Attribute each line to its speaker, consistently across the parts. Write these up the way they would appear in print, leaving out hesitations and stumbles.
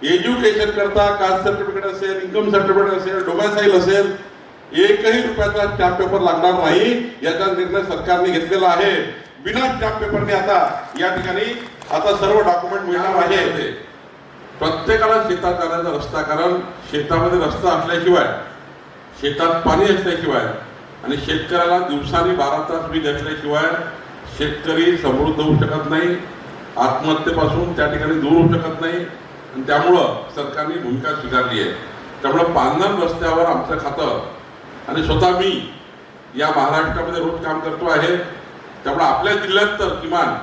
Speaker 1: Education करता caste certificate असेल, income certificate असेल, डोमॅसाईल असेल, एकही रुपयाचा स्टॅम्प पेपर लागणार नाही याचा निर्णय सरकारने घेतलेला आहे. बिना स्टॅम्प पेपरने आता या ठिकाणी आता सर्व डॉक्युमेंट मिळणार आहे. प्रत्येकाला शेतात जाण्याचा रस्ता, कारण शेतामध्ये रस्ता असल्याशिवाय, शेतात पाणी असल्याशिवाय आणि शेतकऱ्याला दिवसानी 12 तास वीज असल्याशिवाय शेतकरी समृद्ध होऊ शकत नाही, आत्महत्येपासून त्या ठिकाणी दूर होऊ शकत नाही. आणि त्यामुळं सरकारने भूमिका स्वीकारली आहे. त्यामुळं पांधन रस्त्यावर आमचं खातं, आणि स्वतः मी या महाराष्ट्रामध्ये रोज काम करतो आहे, त्यामुळे आपल्या जिल्ह्यात तर किमान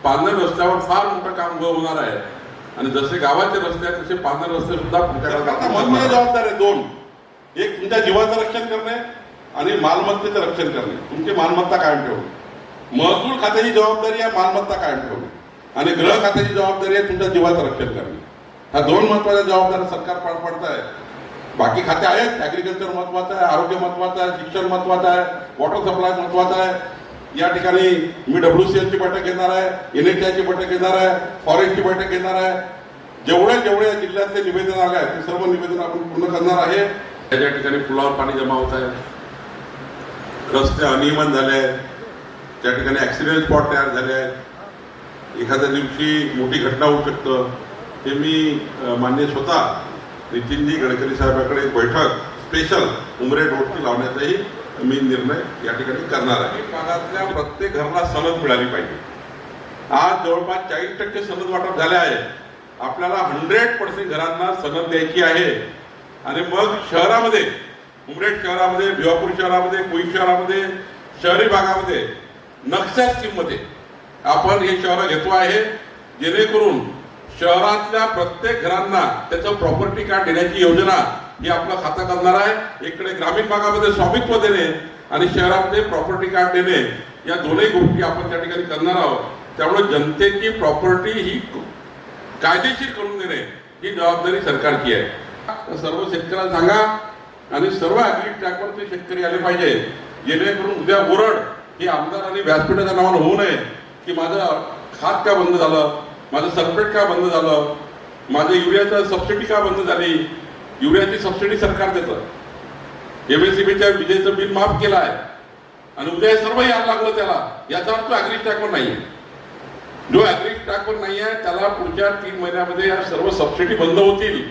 Speaker 1: पांधन रस्त्यावर फार मोठं काम होणार आहे. आणि जसे गावाचे रस्ते आहेत तसे पांधन रस्ते सुद्धा महत्त्वाची जबाबदारी आहे. दोन, एक तुमच्या जीवाचं रक्षण करणे आणि मालमत्तेचं रक्षण करणे, तुमची मालमत्ता कायम ठेवणे. महसूल खात्याची जबाबदारी आहे मालमत्ता कायम ठेवणे, आणि गृह खात्याची जबाबदारी आहे तुमच्या जीवाचं रक्षण करणे. ह्या दोन महत्वाच्या जबाबदाऱ्या सरकार पार पाडत आहे. बाकी खाते आहेत, ऍग्रिकल्चर महत्वाचं आहे, आरोग्य महत्वाचं आहे, शिक्षण महत्वाचं आहे, वॉटर सप्लाय महत्वाचं आहे. या ठिकाणी मी WCL ची बैठक घेणार आहे, NHI ची बैठक घेणार आहे, फॉरेस्टची बैठक घेणार आहे. जेवढे या जिल्ह्यातले निवेदन आले आहेत ते सर्व निवेदन आपण पूर्ण करणार आहे. त्या ठिकाणी पुलावर पाणी जमा होत आहे, रस्ते अनियमित झाले आहेत, त्या ठिकाणी ऍक्सिडेंट स्पॉट तयार झाले आहेत, एखाद्या दिवशी मोठी घटना होऊ शकतं. हे मी मान्य स्वतः नितीनजी गडकरी साहेबांकडे एक बैठक स्पेशल उमरेड रोडची लावण्याचाही मी निर्णय या ठिकाणी करणार आहे. भागातल्या प्रत्येक घराला सनद मिळाली पाहिजे. आज जवळपास 40% सनद वाटप झाले आहे. आपल्याला 100% घरांना सनद द्यायची आहे. आणि मग शहरामध्ये, उमरेड शहरामध्ये, भिवापूर शहरामध्ये, कुई शहरामध्ये, शहरी भागामध्ये नक्षा स्कीममध्ये आपण हे शहर घेतो आहे, जेणेकरून शहरातल्या प्रत्येक घरांना त्याचं प्रॉपर्टी कार्ड देण्याची योजना ही आपलं खातं करणार आहे. इकडे ग्रामीण भागामध्ये स्वामित्व देणे आणि शहरामध्ये प्रॉपर्टी कार्ड देणे, या दोन्ही गोष्टी आपण त्या ठिकाणी करणार आहोत. त्यामुळे जनतेची प्रॉपर्टी ही कायदेशीर करून देणे ही जबाबदारी सरकारची आहे. सर्व शेतकऱ्यांना सांगा आणि सर्व ऍग्री ट्रॅकवरचे शेतकरी आले पाहिजे, जेणेकरून उद्या ओरड ही आमदार आणि व्यासपीठाच्या नावानं होऊ नये की माझं खात का बंद झालं, माझं सल्फेट का बंद झालं, माझं युरियाचं सबसिडी का बंद झाली. युरियाची सबसिडी सरकार देतं, MSCBच्या विजेचं बिल माफ केलं आहे आणि उद्या सर्व यायला लागलं त्याला, याचा अर्थ ऍग्री ट्रॅकवर नाही आहे. जो ऍग्री ट्रॅकवर नाही आहे त्याला पुढच्या 3 महिन्यामध्ये या सर्व सबसिडी बंद होतील